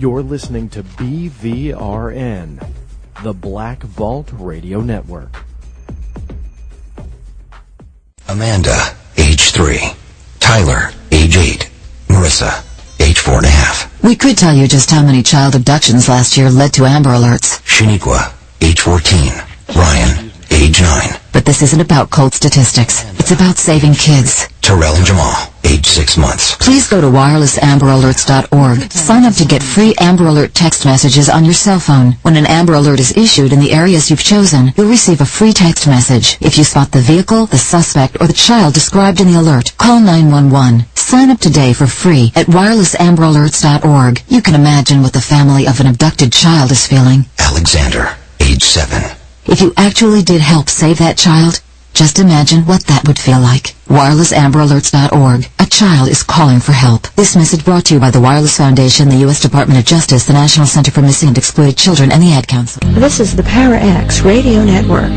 You're listening to BVRN, the Black Vault Radio Network. Amanda, age 3. Tyler, age 8. Marissa, age 4.5. We could tell you just how many child abductions last year led to Amber Alerts. Shaniqua, age 14. Ryan, age 9. But this isn't about cold statistics. It's about saving kids. Terrell and Jamal, age 6 months. Please go to wirelessamberAlerts.org. Sign up to get free Amber Alert text messages on your cell phone. When an Amber Alert is issued in the areas you've chosen, you'll receive a free text message. If you spot the vehicle, the suspect, or the child described in the alert, call 911. Sign up today for free at wirelessamberAlerts.org. You can imagine what the family of an abducted child is feeling. Alexander, age 7. If you actually did help save that child, just imagine what that would feel like. WirelessAmberAlerts.org. A child is calling for help. This message brought to you by the Wireless Foundation, the U.S. Department of Justice, the National Center for Missing and Exploited Children, and the Ad Council. This is the Para-X Radio Network.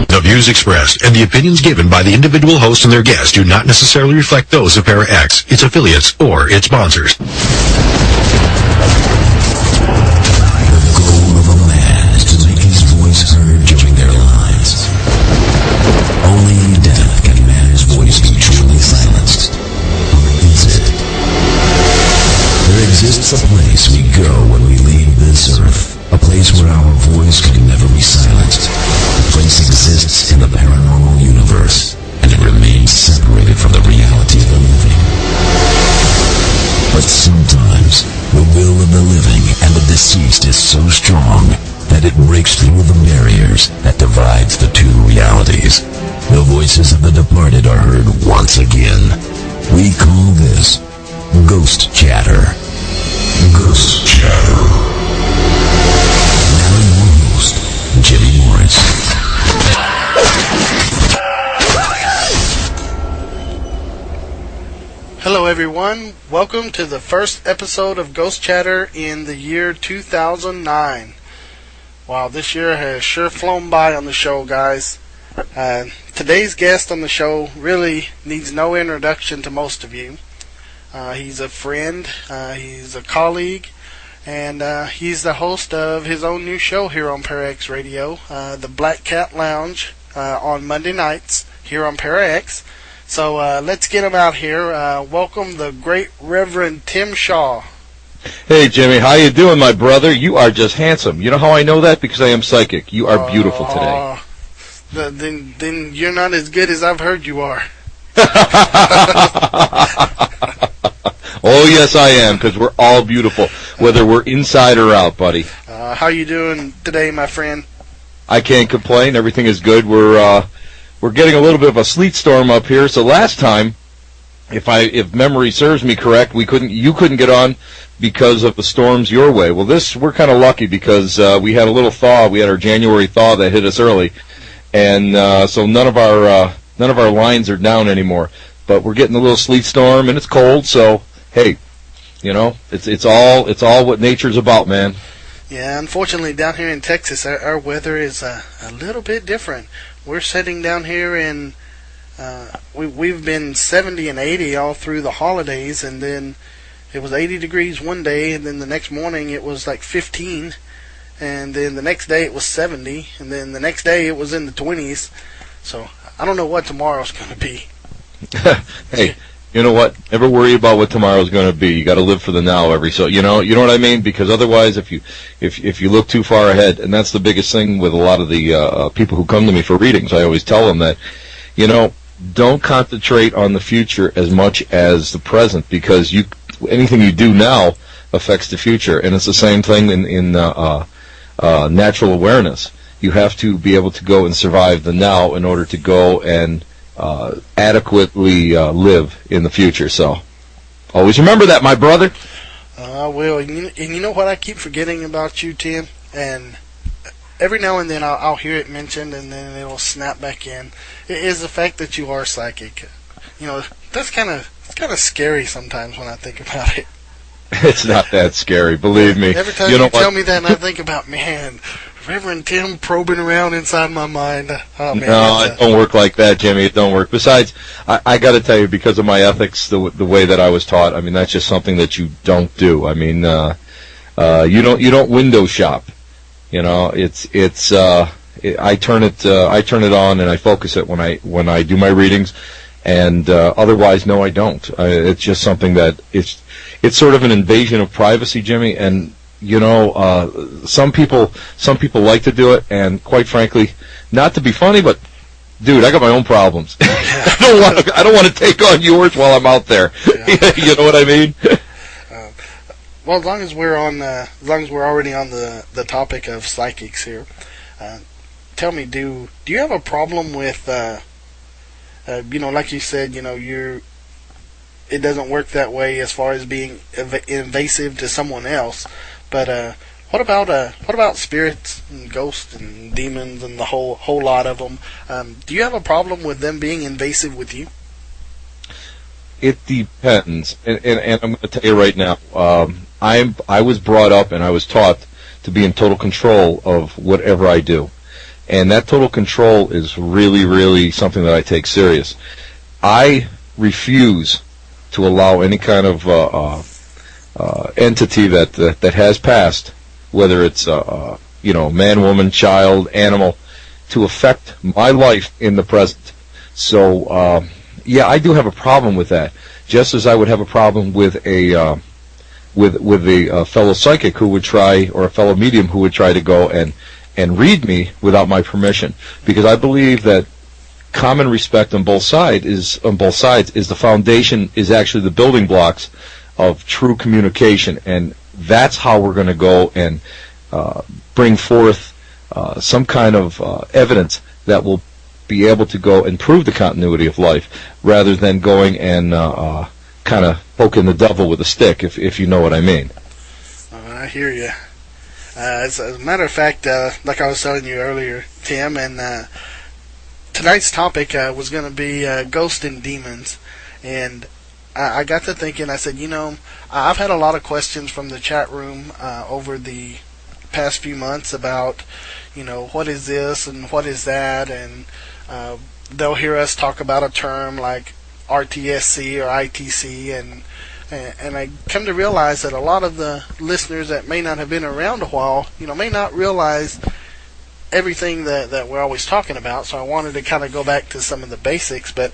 The views expressed and the opinions given by the individual host and their guests do not necessarily reflect those of Para-X, its affiliates, or its sponsors. Heard during their lives. Only in death can man's voice be truly silenced. Or is it? There exists a place we go when we leave this earth. A place where our voice can never be silenced. The place exists in the paranormal universe, and it remains separated from the reality of the living. But sometimes, the will of the living and the deceased is so strong that it breaks through the barriers that divides the two realities. The voices of the departed are heard once again. We call this Ghost Chatter. Ghost Chatter. Now your host, Jimmy Morris. Hello everyone, welcome to the first episode of Ghost Chatter in the year 2009. Wow, this year has sure flown by on the show, guys. Today's guest on the show really needs no introduction to most of you. He's a friend, he's a colleague, and he's the host of his own new show here on Para-X Radio, the Black Cat Lounge, on Monday nights here on Para-X. So let's get him out here. Welcome the great Reverend Tim Shaw. Hey, Jimmy, how you doing, my brother? You are just handsome. You know how I know that? Because I am psychic. You are beautiful today. Then you're not as good as I've heard you are. Oh, yes, I am, because we're all beautiful, whether we're inside or out, buddy. How you doing today, my friend? I can't complain. Everything is good. We're getting a little bit of a sleet storm up here. So last time, if memory serves me correct, you couldn't get on because of the storms your way. Well, we're kind of lucky because we had a little thaw. We had our January thaw that hit us early, and so none of our lines are down anymore. But we're getting a little sleet storm, and it's cold. So hey, it's all what nature's about, man. Yeah, unfortunately, down here in Texas, our weather is a little bit different. We're sitting down here in we've been 70 and 80 all through the holidays, and then it was 80 degrees one day, and then the next morning it was like 15, and then the next day it was 70, and then the next day it was in the 20s. So I don't know what tomorrow's going to be. Hey, you know what? Never worry about what tomorrow's going to be. You got to live for the now you know what I mean? Because otherwise, if you look too far ahead, and that's the biggest thing with a lot of the people who come to me for readings, I always tell them that, don't concentrate on the future as much as the present, because anything you do now affects the future, and it's the same thing in natural awareness. You have to be able to go and survive the now in order to go and adequately live in the future. So always remember that, my brother. I will. And you know what I keep forgetting about you, Tim? And every now and then I'll hear it mentioned, and then it'll snap back in. It is the fact that you are psychic. That's kind of scary sometimes when I think about it. It's not that scary, believe me. Every time you tell me that, and I think about, man, Reverend Tim probing around inside my mind. Oh, man, no, it don't work like that, Jimmy. It don't work. Besides, I got to tell you, because of my ethics, the way that I was taught, I mean, that's just something that you don't do. I mean, you don't window shop. You know, I turn it on and I focus it when I do my readings, and otherwise, no, I don't. It's just something that it's sort of an invasion of privacy, Jimmy, and. You know, some people like to do it, and quite frankly, not to be funny, but dude, I got my own problems. I don't want to take on yours while I'm out there. Yeah. You know what I mean? Well, as long as we're already on the topic of psychics here, tell me, do you have a problem with, you know, like you said, you know, it doesn't work that way as far as being invasive to someone else. But what about spirits and ghosts and demons and the whole lot of them? Do you have a problem with them being invasive with you? It depends, and I'm going to tell you right now. I was brought up and I was taught to be in total control of whatever I do, and that total control is really, really something that I take serious. I refuse to allow any kind of entity that has passed, whether it's you know, man, woman, child, animal, to affect my life in the present. So yeah, I do have a problem with that. Just as I would have a problem with a fellow psychic who would try, or a fellow medium who would try to go and read me without my permission, because I believe that common respect on both sides is the foundation, is actually the building blocks of true communication, and that's how we're going to go and bring forth some kind of evidence that will be able to go and prove the continuity of life, rather than going and kind of poking the devil with a stick, if you know what I mean. I hear you. As a matter of fact, like I was telling you earlier, Tim, and tonight's topic was going to be ghosts and demons, and I got to thinking, I said, you know, I've had a lot of questions from the chat room over the past few months about, you know, what is this and what is that, and they'll hear us talk about a term like RTSC or ITC, and I come to realize that a lot of the listeners that may not have been around a while, you know, may not realize everything that we're always talking about, so I wanted to kind of go back to some of the basics, but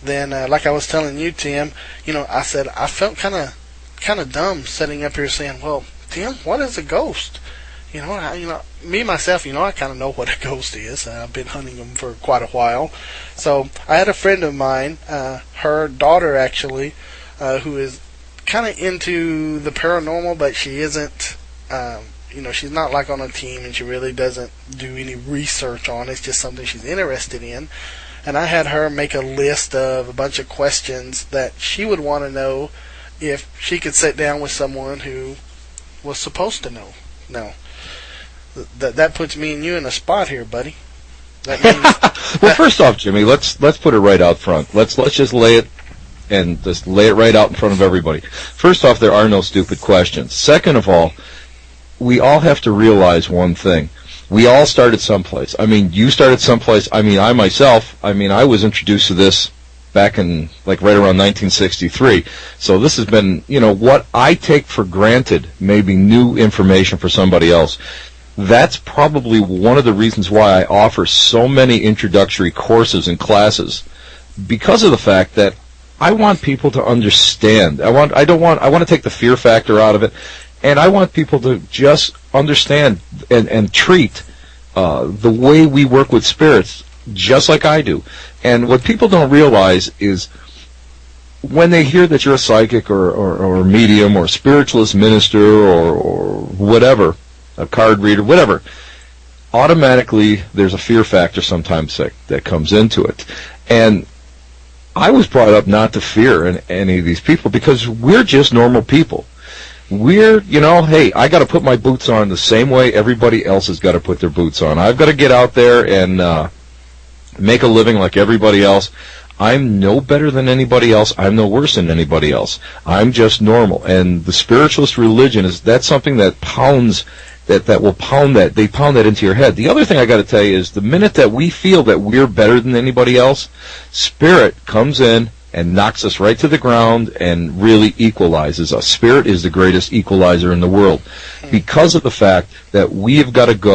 then, like I was telling you, Tim, you know, I said I felt kind of dumb sitting up here saying, "Well, Tim, what is a ghost?" You know, me myself, you know, I kind of know what a ghost is. I've been hunting them for quite a while. So I had a friend of mine, her daughter actually, who is kind of into the paranormal, but she isn't. You know, she's not like on a team, and she really doesn't do any research on it. It's just something she's interested in. And I had her make a list of a bunch of questions that she would want to know if she could sit down with someone who was supposed to know. Now, that puts me and you in a spot here, buddy. That means well, first off, Jimmy, let's put it right out front. Let's just lay it right out in front of everybody. First off, there are no stupid questions. Second of all, we all have to realize one thing. We all started someplace. I mean, you started someplace. I mean, I myself, I was introduced to this back in, like, right around 1963. So this has been, you know, what I take for granted may be new information for somebody else. That's probably one of the reasons why I offer so many introductory courses and classes, because of the fact that I want people to understand. I want to take the fear factor out of it. And I want people to just understand and treat the way we work with spirits just like I do. And what people don't realize is when they hear that you're a psychic or a medium or a spiritualist minister or whatever, a card reader, whatever, automatically there's a fear factor sometimes that comes into it. And I was brought up not to fear any of these people, because we're just normal people. We're, you know, hey, I got to put my boots on the same way everybody else has got to put their boots on. I've got to get out there and make a living like everybody else. I'm no better than anybody else. I'm no worse than anybody else. I'm just normal. And the spiritualist religion that's something that pounds that will pound that. They pound that into your head. The other thing I got to tell you is the minute that we feel that we're better than anybody else, Spirit comes in and knocks us right to the ground and really equalizes us. Spirit is the greatest equalizer in the world because of the fact that we have got to go